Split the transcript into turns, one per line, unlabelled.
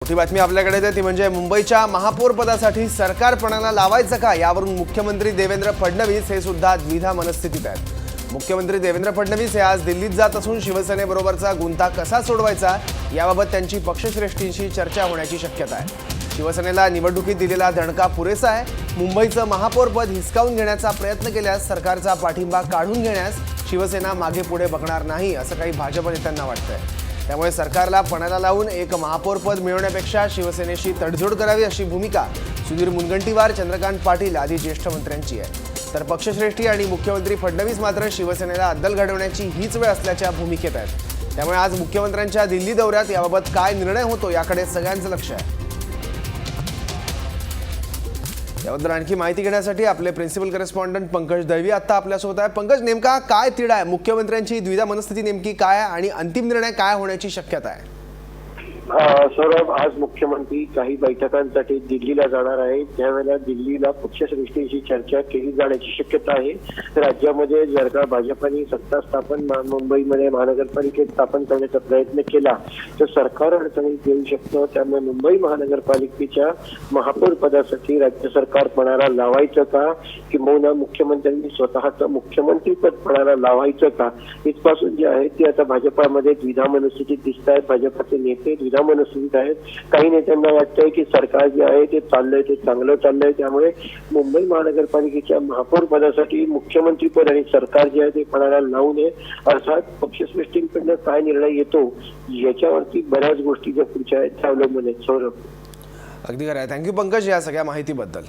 मोठी बातमी आपल्याकडे आहे ती म्हणजे मुंबईच्या महापौर पदासाठी सरकार पणाला लावायचं का यावरून मुख्यमंत्री देवेंद्र फडणवीस हे सुद्धा द्विधा मनस्थितीत आहेत। मुख्यमंत्री देवेंद्र फडणवीस हे आज दिल्लीत जात असून शिवसेनेबरोबरचा गुंता कसा सोडवायचा याबाबत त्यांची पक्षश्रेष्ठींशी चर्चा होण्याची शक्यता आहे। शिवसेनेला निवडणुकीत दिलेला धडका पुरेसा आहे। मुंबईचं महापौर पद हिसकावून घेण्याचा प्रयत्न केल्यास सरकारचा पाठिंबा काढून घेण्यास शिवसेना मागे पुढे बघणार नाही असं काही भाजप नेत्यांना वाटतंय। त्यामुळे सरकारला पणाला लावून एक महापौर पद मिळवण्यापेक्षा शिवसेनेशी तडजोड करावी अशी भूमिका सुधीर मुनगंटीवार, चंद्रकांत पाटील आदी ज्येष्ठ मंत्र्यांची आहे। तर पक्षश्रेष्ठी आणि मुख्यमंत्री फडणवीस मात्र शिवसेनेला अद्दल घडवण्याची हीच वेळ असल्याच्या भूमिकेत आहेत। त्यामुळे आज मुख्यमंत्र्यांच्या दिल्ली दौऱ्यात याबाबत काय निर्णय होतो याकडे सगळ्यांचं लक्ष आहे। याबद्दल आणखी माहिती घेण्यासाठी आपले प्रिन्सिपल करेस्पॉन्डंट पंकज दळवी आता आपल्यासोबत आहे। पंकज, नेमका काय तिढा आहे? मुख्यमंत्र्यांची द्विधा मनस्थिती नेमकी काय आहे आणि अंतिम निर्णय काय होण्याची शक्यता आहे?
सौरभ, आज मुख्यमंत्री काही बैठकांसाठी दिल्लीला जाणार आहे। त्यावेळेला दिल्लीला पक्षश्रेष्ठींशी चर्चा केली जाण्याची शक्यता आहे। राज्यामध्ये जर का भाजपाने सत्ता स्थापन मुंबईमध्ये महानगरपालिकेत स्थापन करण्याचा प्रयत्न केला तर सरकार अडचणीत येऊ शकतं। त्यामुळे मुंबई महानगरपालिकेच्या महापौर पदासाठी राज्य सरकार पणाला लावायचं का, किंवा मुख्यमंत्र्यांनी स्वतःचं मुख्यमंत्रीपद पणाला लावायचं का, इथपासून जे आहे ते आता भाजपामध्ये द्विधा मनस्थितीत दिसत आहेत। भाजपाचे नेते द्विधा मनस्थितीत आहेत। काही नेत्यांना वाटतंय की सरकार जे आहे ते चाललंय ते चांगलं चाललंय, त्यामुळे मुंबई महानगरपालिकेच्या महापौर पदासाठी मुख्यमंत्रीपद आणि सरकार जे आहे ते पणाला लावू नये। अर्थात पक्षश्रेष्ठींकडनं काय निर्णय येतो याच्यावरती बऱ्याच गोष्टी ज्या पुढच्या आहेत त्या अवलंबून आहेत। सौरभ,
अगदी खरं आहे। थँक्यू पंकज या सगळ्या माहितीबद्दल।